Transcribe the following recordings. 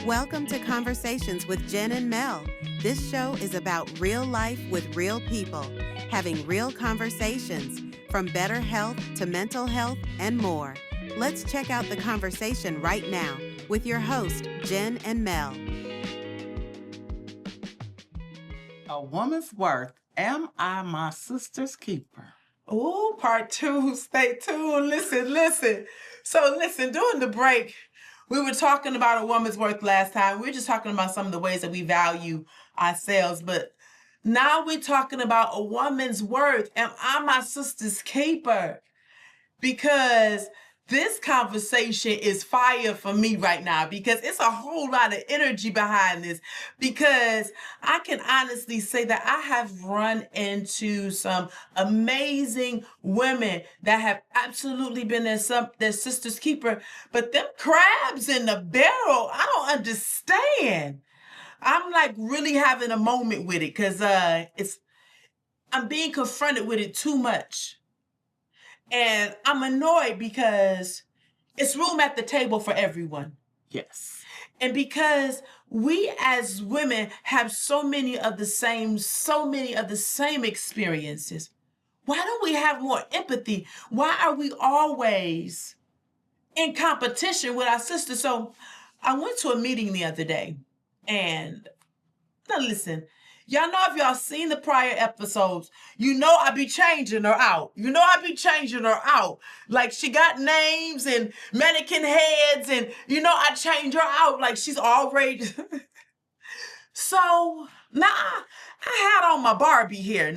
Welcome to Conversations with Jen and Mel. This show is about real life with real people, having real conversations, from better health to mental health and more. Let's check out the conversation right now with your host, Jen and Mel. A woman's worth. Am I my sister's keeper? Oh, part 2. Stay tuned. Listen. So during the break, we were talking about a woman's worth last time. We were just talking about some of the ways that we value ourselves. But now we're talking about a woman's worth. Am I my sister's keeper? Because this conversation is fire for me right now, because it's a whole lot of energy behind this, because I can honestly say that I have run into some amazing women that have absolutely been their sister's keeper, but them crabs in the barrel, I don't understand. I'm like really having a moment with it, because I'm being confronted with it too much. And I'm annoyed because it's room at the table for everyone. Yes. And because we as women have so many of the same experiences, why don't we have more empathy? Why are we always in competition with our sisters? So I went to a meeting the other day, and now listen, y'all know, if y'all seen the prior episodes, you know I be changing her out. Like, she got names and mannequin heads, and I change her out like she's already. So now I had on my Barbie hair.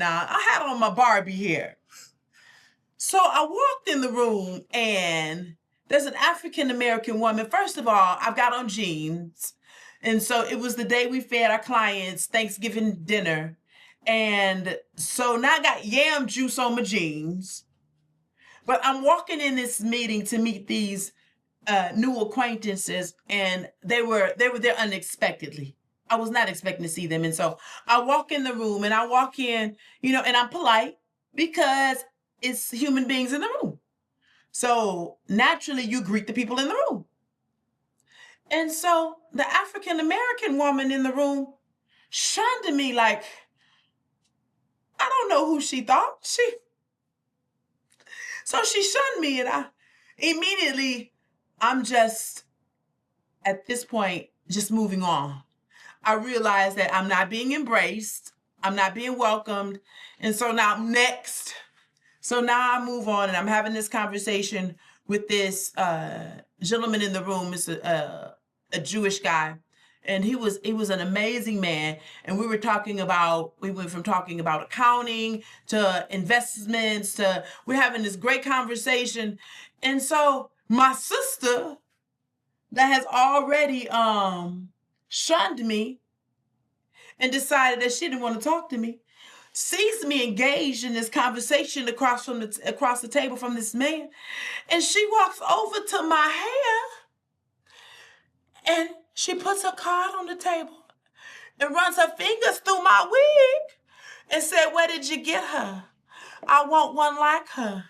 So I walked in the room, and there's an African American woman. First of all, I've got on jeans. And so it was the day we fed our clients Thanksgiving dinner. And so now I got yam juice on my jeans. But I'm walking in this meeting to meet these new acquaintances, and they were there unexpectedly. I was not expecting to see them. And so I walk in the room, and and I'm polite because it's human beings in the room. So naturally you greet the people in the room. And so the African-American woman in the room shunned me like, I don't know who she thought. So she shunned me, and I'm just, at this point, just moving on. I realized that I'm not being embraced. I'm not being welcomed. And so now I'm next. So now I move on, and I'm having this conversation with this gentleman in the room. It's a Jewish guy, and he was an amazing man. And we went from talking about accounting to investments to, we're having this great conversation. And so my sister, that has already shunned me and decided that she didn't want to talk to me, sees me engaged in this conversation across the table from this man, and she walks over to my hair, and she puts her card on the table and runs her fingers through my wig and said, "Where did you get her? I want one like her.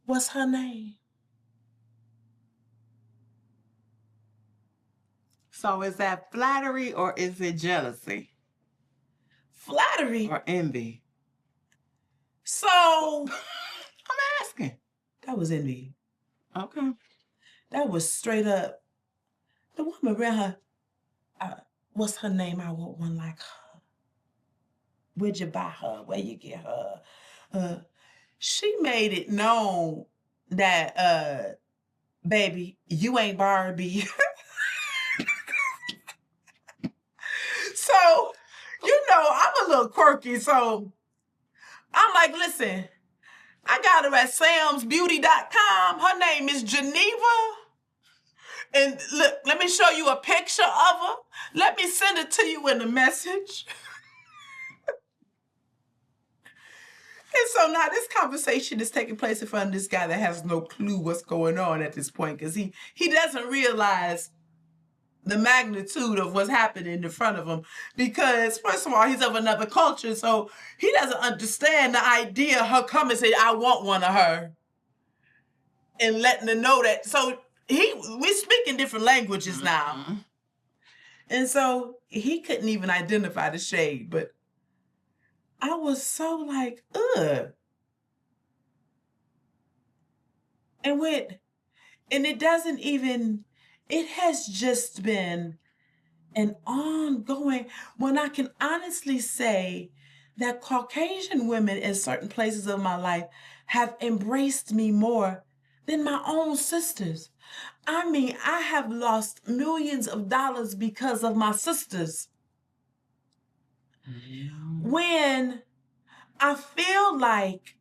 What's her name?" So is that flattery, or is it jealousy? Flattery. Or envy? So I'm asking. that was envy. Okay. That was straight up. The woman ran her, what's her name? I want one like her. Where'd you buy her? Where you get her? She made it known that, baby, you ain't Barbie. So, I'm a little quirky. So I'm like, listen, I got her at samsbeauty.com. Her name is Geneva. And look, let me show you a picture of her. Let me send it to you in a message. And so now this conversation is taking place in front of this guy that has no clue what's going on at this point, because he doesn't realize the magnitude of what's happening in front of him. Because first of all, he's of another culture, so he doesn't understand the idea of her coming and say, "I want one of her," and letting her know that. So we speak in different languages now. And so he couldn't even identify the shade, but I was so like, ugh. And it doesn't even, it has just been an ongoing, when I can honestly say that Caucasian women in certain places of my life have embraced me more than my own sisters. I mean, I have lost millions of dollars because of my sisters. When I feel like,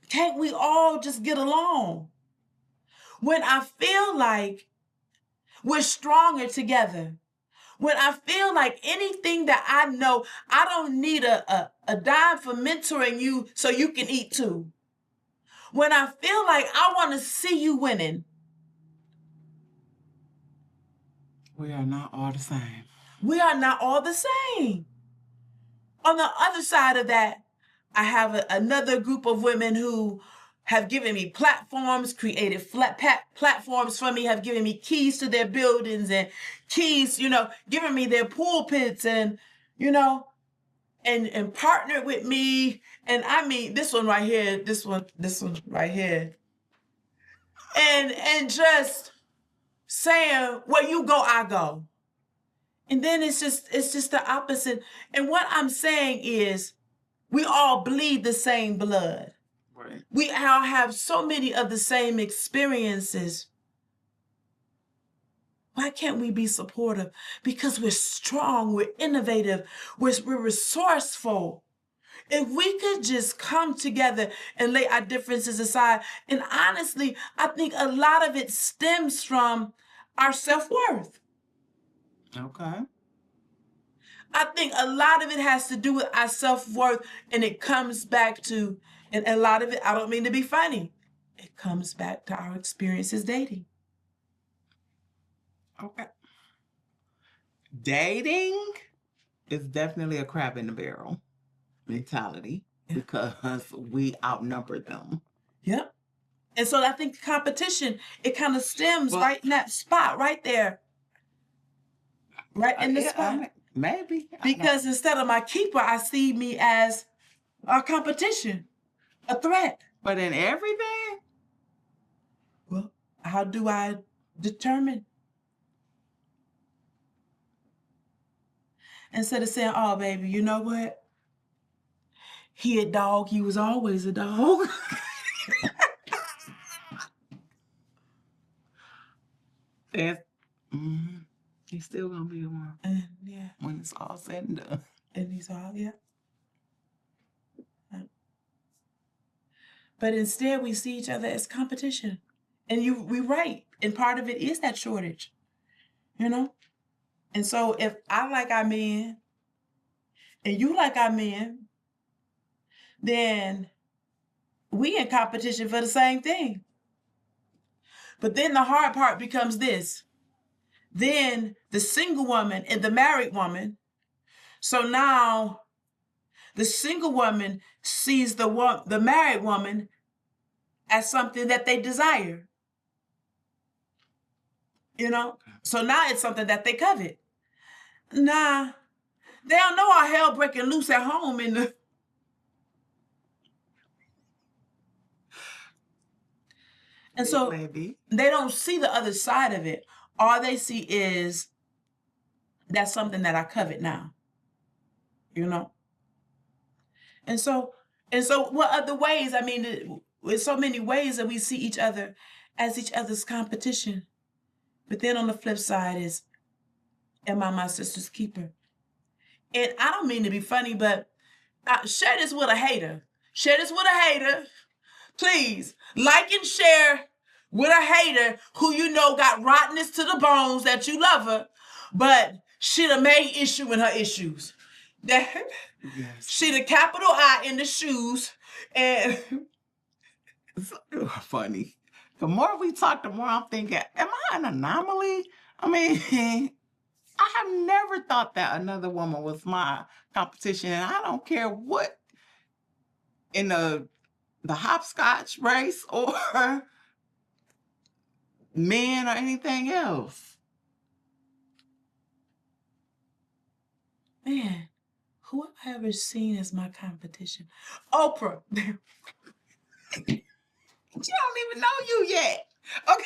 can't we all just get along? When I feel like we're stronger together. When I feel like anything that I know, I don't need a dime for mentoring you so you can eat too. When I feel like I want to see you winning. We are not all the same. We are not all the same. On the other side of that, I have another group of women who have given me platforms, created platforms for me, have given me keys to their buildings and keys, giving me their pulpits and, and partnered with me. And I mean, this one right here, this one right here. And just saying, where you go, I go. And then it's just the opposite. And what I'm saying is, we all bleed the same blood. Right. We all have so many of the same experiences. Why can't we be supportive? Because we're strong, we're innovative, we're resourceful. If we could just come together and lay our differences aside, and honestly, I think a lot of it stems from our self-worth. Okay. I think a lot of it has to do with our self-worth, and it comes back to, and a lot of it, I don't mean to be funny, it comes back to our experiences dating. Okay. Dating is definitely a crab in the barrel mentality because we outnumber them. Yep. And so I think competition, it kind of stems right in that spot right there. Right in the spot. Maybe. Because instead of my keeper, I see me as a competition, a threat. But in everything? Well, how do I determine? Instead of saying, oh, baby, you know what? He a dog, he was always a dog. He's still gonna be one. Yeah. When it's all said and done. And he's all, yeah. But instead, we see each other as competition. And we're right. And part of it is that shortage, And so if I like our men and you like our men, then we in competition for the same thing. But then the hard part becomes this. Then the single woman and the married woman. So now the single woman sees the married woman as something that they desire. So now it's something that they covet. Nah, they don't know our hell breaking loose at home and so maybe they don't see the other side of it. All they see is that's something that I covet now. And so what other ways? I mean, there's so many ways that we see each other as each other's competition. But then on the flip side is, am I my sister's keeper? And I don't mean to be funny, but share this with a hater. Share this with a hater. Please, like and share with a hater who got rottenness to the bones, that you love her, but she the main issue in her issues. Yes. She the capital I in the shoes. And it's funny. The more we talk, the more I'm thinking, am I an anomaly? I mean, I have never thought that another woman was my competition. And I don't care what in the the hopscotch race or men or anything else. Man, who have I ever seen as my competition? Oprah. She don't even know you yet. Okay.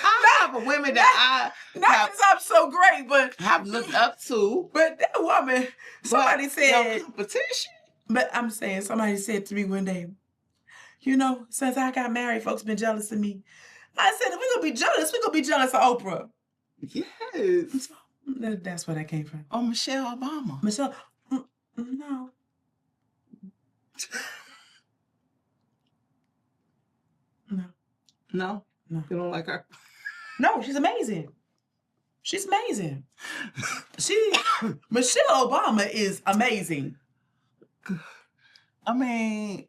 I have a women that Not because I'm so great, but have looked up to. But that woman, somebody said, your competition. but I'm saying somebody said to me one day, you know, since I got married, folks been jealous of me. I said, if we're gonna be jealous, we're gonna be jealous of Oprah. Yes. So, that's where that came from. Oh, Michelle Obama. Michelle, no. No. No? No. You don't like her? No, she's amazing. She's amazing. Michelle Obama is amazing. I mean,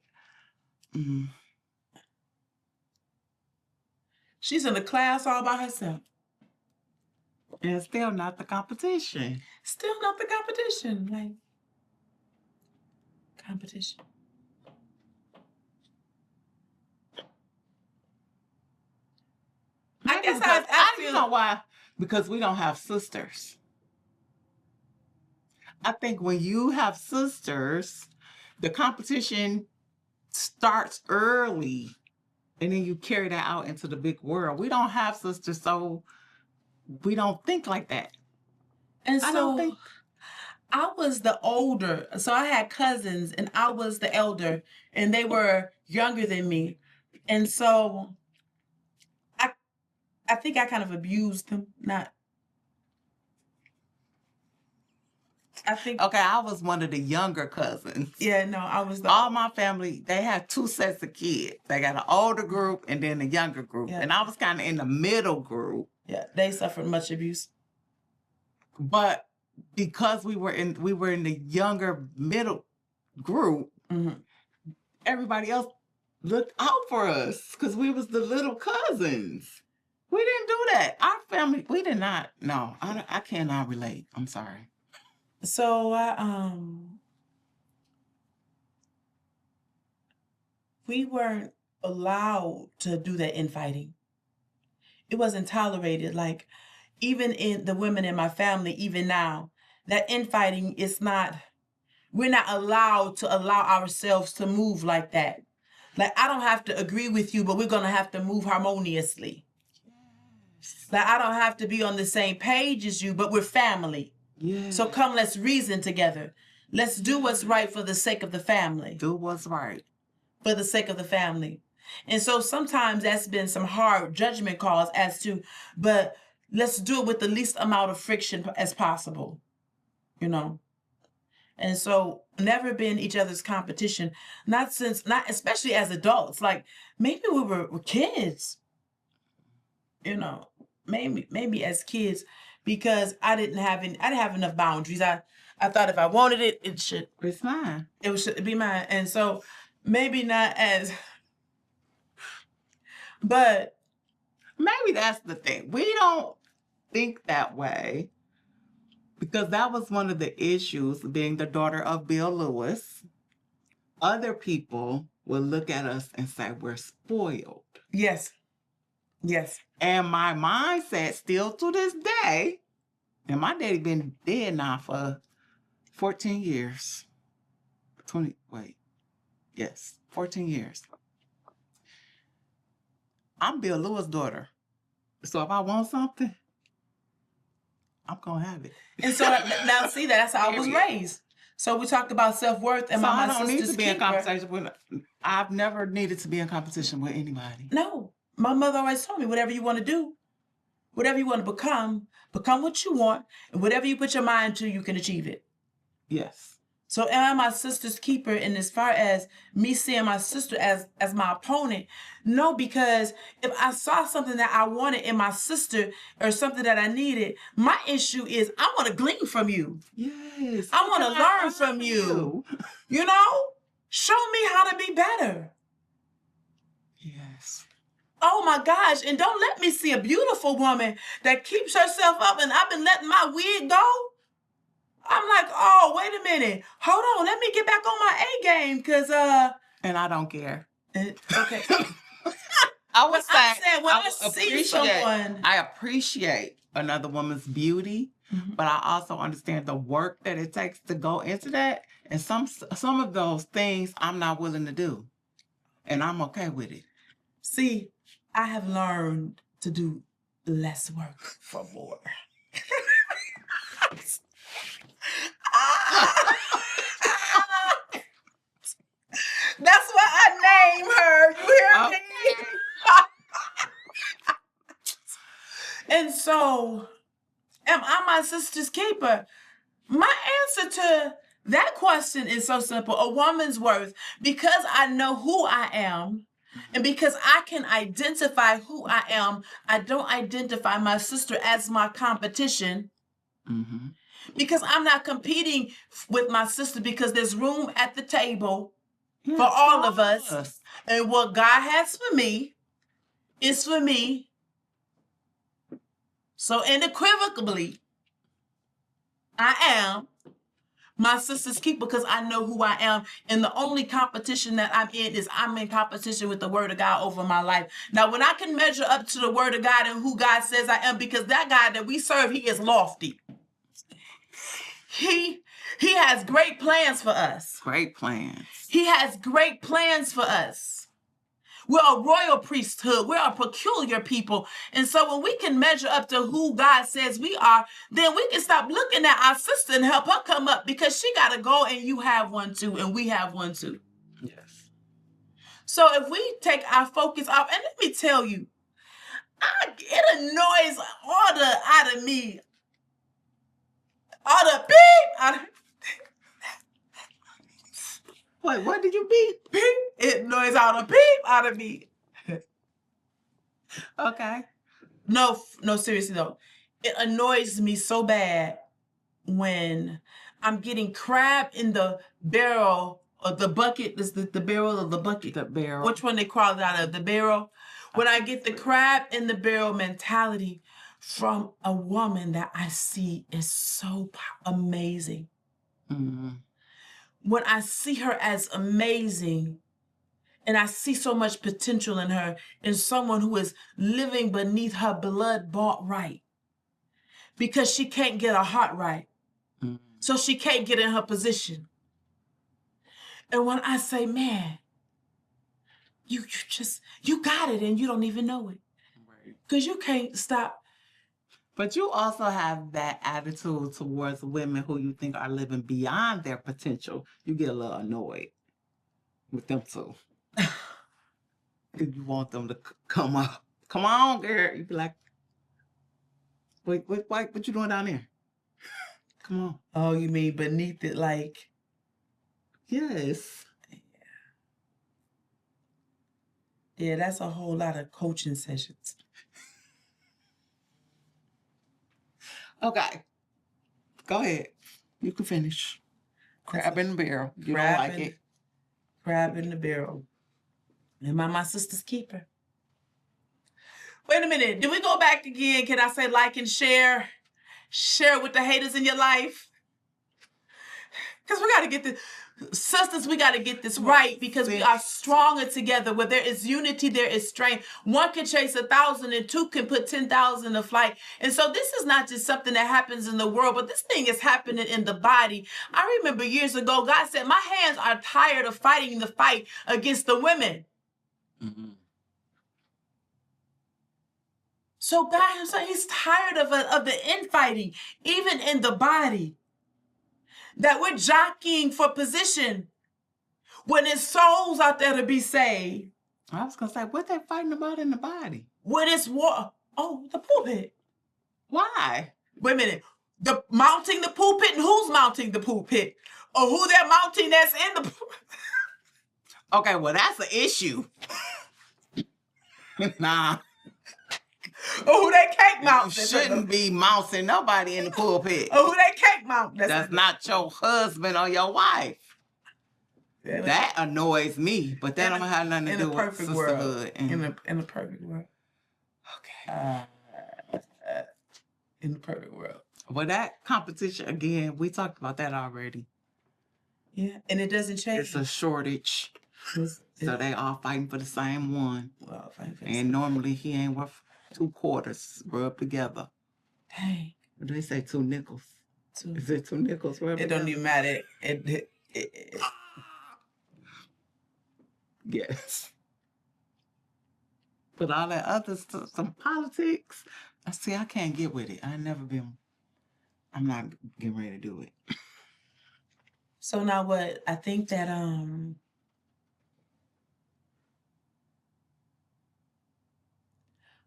she's in a class all by herself. And still not the competition. Still not the competition. Like, competition. I guess I feel... You know why? Because we don't have sisters. I think when you have sisters, the competition starts early and then you carry that out into the big world. We don't have sisters, so we don't think like that. And so I was the older. So I had cousins and I was the elder and they were younger than me. And so I think I kind of abused them. Okay, I was one of the younger cousins. Yeah, no, I was all my family, they had two sets of kids. They got an older group and then a younger group. Yeah. And I was kind of in the middle group. Yeah, they suffered much abuse. But because we were in the younger middle group, everybody else looked out for us because we was the little cousins. We didn't do that. Our family, we did not. No, I cannot relate. I'm sorry. So we weren't allowed to do that infighting. It wasn't tolerated. Like, even in the women in my family, even now, that infighting is not, we're not allowed to allow ourselves to move like that. Like, I don't have to agree with you, but we're going to have to move harmoniously. Yes. Like, I don't have to be on the same page as you, but we're family. Yes. So come, let's reason together. Let's do what's right for the sake of the family. Do what's right. For the sake of the family. And so sometimes that's been some hard judgment calls as to, but let's do it with the least amount of friction as possible, you know? And so never been each other's competition, not especially as adults. Like, maybe we were kids, you know, maybe as kids, because I didn't have enough boundaries. I thought if I wanted it, it's mine. It should be mine. And so maybe not as, but maybe that's the thing. We don't think that way because that was one of the issues, being the daughter of Bill Lewis. Other people will look at us and say we're spoiled. Yes. Yes. And my mindset still to this day, and my daddy been dead now for 14 years. 14 years. I'm Bill Lewis' daughter. So if I want something, I'm going to have it. And so now see, that's how I was raised. So we talked about self-worth and my sister's keeper. I don't need to be in competition with, I've never needed to be in competition with anybody. No. My mother always told me, whatever you want to do, whatever you want to become what you want, and whatever you put your mind to, you can achieve it. Yes. So am I my sister's keeper? And as far as me seeing my sister as my opponent, no, because if I saw something that I wanted in my sister or something that I needed, my issue is I want to glean from you. Yes. I want to learn from you. You know? Show me how to be better. Yes. Oh my gosh. And don't let me see a beautiful woman that keeps herself up and I've been letting my wig go. I'm like, oh, wait a minute. Hold on. Let me get back on my A game. Because, And I don't care. okay. I was saying, when I see someone. I appreciate another woman's beauty, but I also understand the work that it takes to go into that. And some of those things I'm not willing to do. And I'm okay with it. See, I have learned to do less work for more. That's what I name her. You hear me? And so, am I my sister's keeper? My answer to that question is so simple. A woman's worth, because I know who I am, and because I can identify who I am, I don't identify my sister as my competition. Mm-hmm. Because I'm not competing with my sister, because there's room at the table for all of us. And what God has for me is for me. So unequivocally, I am my sister's keeper, because I know who I am. And the only competition that I'm in is I'm in competition with the word of God over my life. Now, when I can measure up to the word of God and who God says I am, because that God that we serve, he is lofty. He has great plans for us. Great plans. He has great plans for us. We're a royal priesthood. We're a peculiar people. And so when we can measure up to who God says we are, then we can stop looking at our sister and help her come up, because she got to go and you have one too, and we have one too. Yes. So if we take our focus off, and let me tell you, it annoys all the out of me, all the beep out of Wait, what did you beep? beep. It annoys all the beep out of me. Okay. No, seriously though. It annoys me so bad when I'm getting crab in the barrel or the bucket. Is the barrel or the bucket? The barrel. Which one they crawl out of? The barrel. When I get the crab in the barrel mentality from a woman that I see is so amazing. Mm-hmm. When I see her as amazing, and I see so much potential in her, in someone who is living beneath her blood-bought right, because she can't get her heart right. Mm. So she can't get in her position. And when I say, man, you got it and you don't even know it. Because you can't stop. But you also have that attitude towards women who you think are living beyond their potential. You get a little annoyed with them too. If you want them to come up. Come on, girl. You be like, wait, what you doing down there? Come on. Oh, you mean beneath it, like? Yes. Yeah, that's a whole lot of coaching sessions. Okay. Go ahead. You can finish. Crab in the barrel. You don't like it. Crab in the barrel. Am I my sister's keeper? Wait a minute. Did we go back again? Can I say like and share? Share with the haters in your life? Because we got to get this. Sisters, we got to get this right, because we are stronger together. Where there is unity, there is strength. One can chase 1,000 and two can put 10,000 to flight. And so this is not just something that happens in the world, but this thing is happening in the body. I remember years ago, God said, my hands are tired of fighting the fight against the women. Mm-hmm. So God himself, he's tired of the infighting, even in the body. That we're jockeying for position when there's souls out there to be saved. I was going to say, what they fighting about in the body? When it's war. Oh, the pulpit. Why? Wait a minute. Mounting the pulpit, and who's mounting the pulpit? Or who they're mounting that's in the pulpit? Okay, well, that's an issue. Nah. Or who they cake mount. You shouldn't be mounting nobody in the pulpit. Or who they cake mount. That's not your husband or your wife. Yeah, that annoys me, but that don't have nothing to do with sisterhood. In the perfect world. Okay. In the perfect world. Well, that competition, again, we talked about that already. Yeah, and it doesn't change. It's a shortage. So they all fighting for the same one. And normally he ain't worth 2 quarters rubbed together. Dang. What do they say, 2 nickels? Is it 2 nickels rubbed together? It don't even matter. Yes. But all that other stuff, some politics, I can't get with it. I'm not getting ready to do it. So now what, I think that,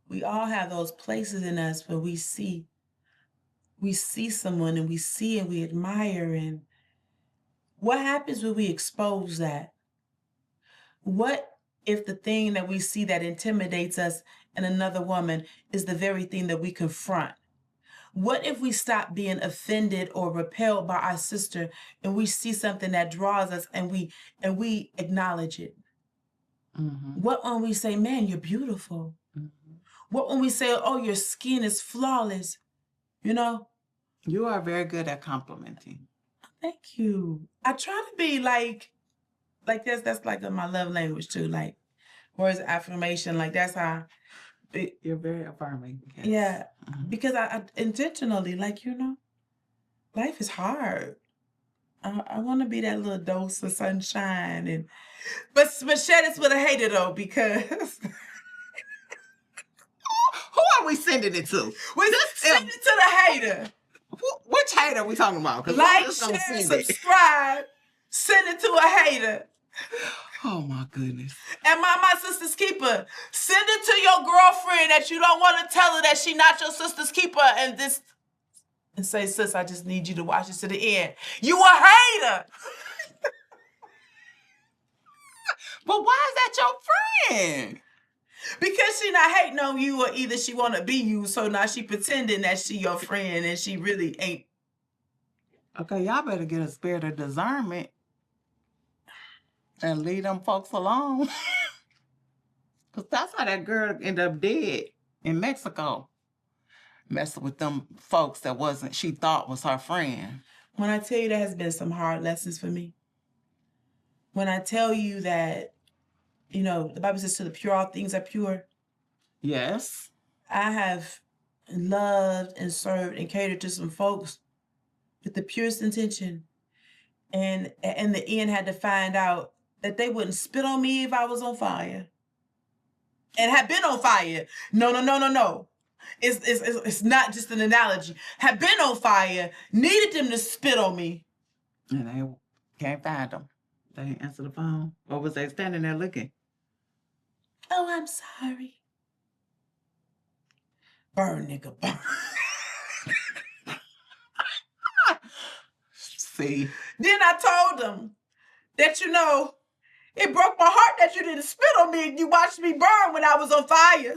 we all have those places in us where we see someone and we admire, and what happens when we expose that? What if the thing that we see that intimidates us in another woman is the very thing that we confront? What if we stop being offended or repelled by our sister and we see something that draws us and we acknowledge it? Mm-hmm. What when we say, man, you're beautiful? Mm-hmm. What when we say, oh, your skin is flawless? You know? You are very good at complimenting. Thank you. I try to be like that's like my love language too, like words of affirmation, like that's how. You're very affirming. Yes. Yeah, mm-hmm. Because I intentionally, like, life is hard. I want to be that little dose of sunshine, but share this with a hater though, because who are we sending it to? We send it to the hater. Which hater are we talking about? Like, share, subscribe, send it to a hater. Oh my goodness. And my sister's keeper, send it to your girlfriend that you don't want to tell her that she not your sister's keeper, and say, sis, I just need you to watch it to the end. You a hater. But why is that your friend? Because she not hating on you, or either she want to be you, so now she pretending that she your friend and she really ain't. Okay, y'all better get a spirit of discernment and leave them folks alone. Because that's how that girl ended up dead in Mexico. Messing with them folks that she thought was her friend. When I tell you there has been some hard lessons for me. When I tell you that, the Bible says to the pure, all things are pure. Yes. I have loved and served and catered to some folks with the purest intention. And in the end had to find out that they wouldn't spit on me if I was on fire. And had been on fire. No. It's not just an analogy. Had been on fire, needed them to spit on me. And they can't find them. They didn't answer the phone. Or was they standing there looking? Oh, I'm sorry. Burn, nigga, burn. See? Then I told them that, it broke my heart that you didn't spit on me and you watched me burn when I was on fire.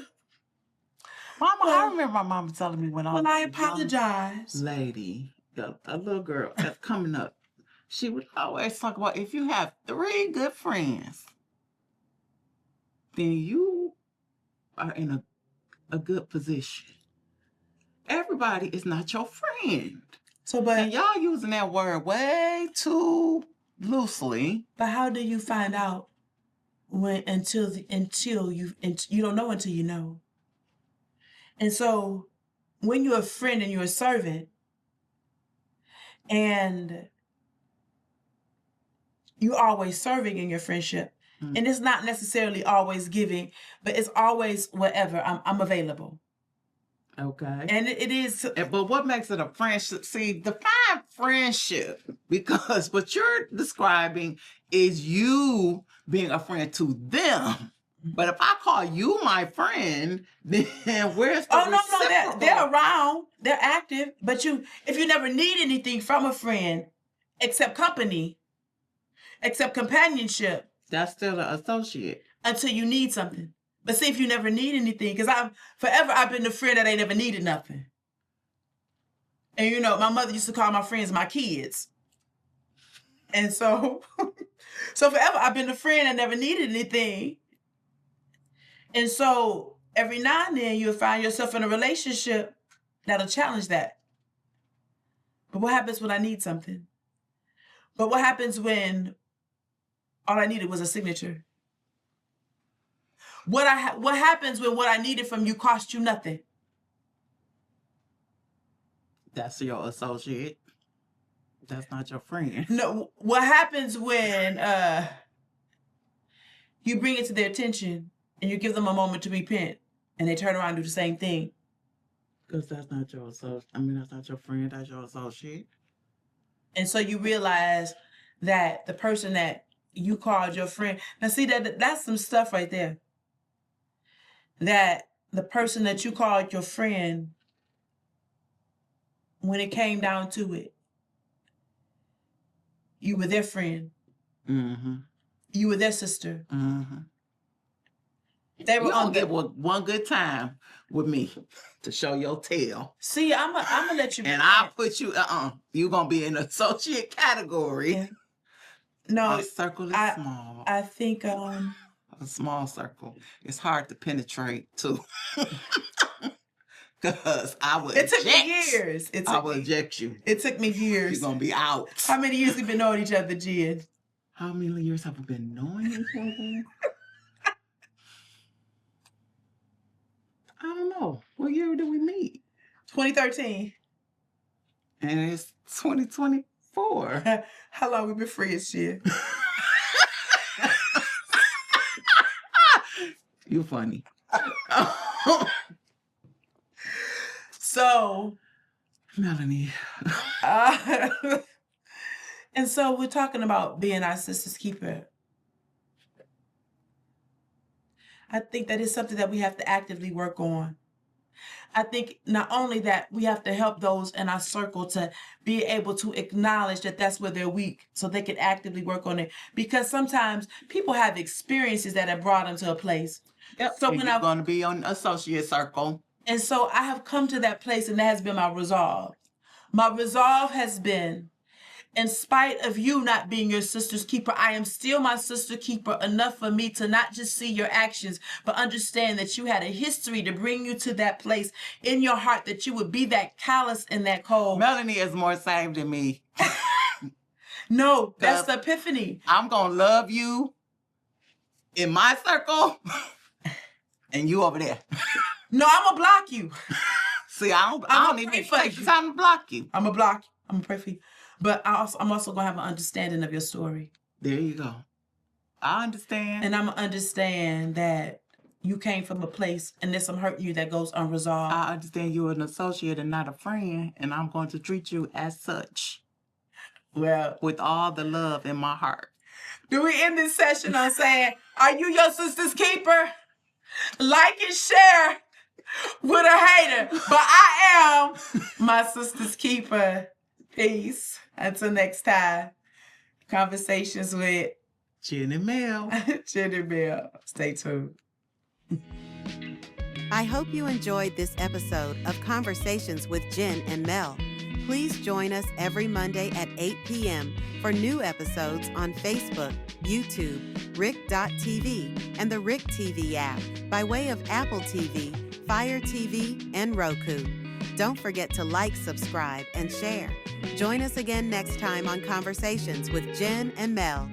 Mama, I remember my mama telling me when I apologized. Lady, a little girl that's coming up, she would always talk about if you have 3 good friends, then you are in a good position. Everybody is not your friend. And y'all using that word way too loosely. But how do you find out until you don't know until you know? And so when you're a friend and you're a servant and you're always serving in your friendship, and it's not necessarily always giving, but it's always whatever, I'm available. Okay. And it is. But what makes it a friendship? See, define friendship, because what you're describing is you being a friend to them. But if I call you my friend, then where's the reciprocal? No, they're around, they're active. But if you never need anything from a friend, except company, except companionship, that's still an associate until you need something. But see, if you never need anything, because I've been the friend that ain't never needed nothing. And my mother used to call my friends my kids. And so forever I've been the friend that never needed anything. And so every now and then you'll find yourself in a relationship that'll challenge that. But what happens when I need something? But what happens when all I needed was a signature? What happens when what I needed from you cost you nothing? That's your associate. That's not your friend. No, what happens when you bring it to their attention and you give them a moment to repent and they turn around and do the same thing? Because that's not your associate. I mean, that's not your friend. That's your associate. And so you realize that the person that you called your friend, now see, that's some stuff right there. That the person that you called your friend, when it came down to it, you were their friend. Mm-hmm. You were their sister. Mm-hmm. They were you on get one good time with me to show your tail. See, I'm gonna let you. And I'll put you. You're gonna be in the associate category. Yeah. No, a circle is small. I think a small circle. It's hard to penetrate too. Because I would. It took me years. I will eject you. It took me years. You're gonna be out. How many years have we been knowing each other, Jen? How many years have we been knowing each other? I don't know. What year did we meet? 2013. And it's 2024. How long we been friends, Jen? You funny. So, Melanie. And so we're talking about being our sister's keeper. I think that is something that we have to actively work on. I think not only that, we have to help those in our circle to be able to acknowledge that that's where they're weak so they can actively work on it. Because sometimes people have experiences that have brought them to a place. Yep. So when you're going to be on associate circle. And so I have come to that place, and that has been my resolve. My resolve has been, in spite of you not being your sister's keeper, I am still my sister keeper enough for me to not just see your actions, but understand that you had a history to bring you to that place in your heart, that you would be that callous and that cold. Melanie is more saved than me. No, that's the epiphany. I'm going to love you in my circle and you over there. No, I'm going to block you. See, I don't even take the time to block you. I'm going to block you. I'm going to pray for you. But I'm also going to have an understanding of your story. There you go. I understand. And I'm going to understand that you came from a place and there's some hurt in you that goes unresolved. I understand you're an associate and not a friend, and I'm going to treat you as such. Well, with all the love in my heart. Do we end this session on saying, are you your sister's keeper? Like and share with a hater. But I am my sister's keeper. Peace. Until next time. Conversations with Jen and Mel. Jen and Mel. Stay tuned. I hope you enjoyed this episode of Conversations with Jen and Mel. Please join us every Monday at 8 p.m. for new episodes on Facebook, YouTube, Rick.tv, and the Rick TV app by way of Apple TV, Fire TV, and Roku. Don't forget to like, subscribe, and share. Join us again next time on Conversations with Jen and Mel.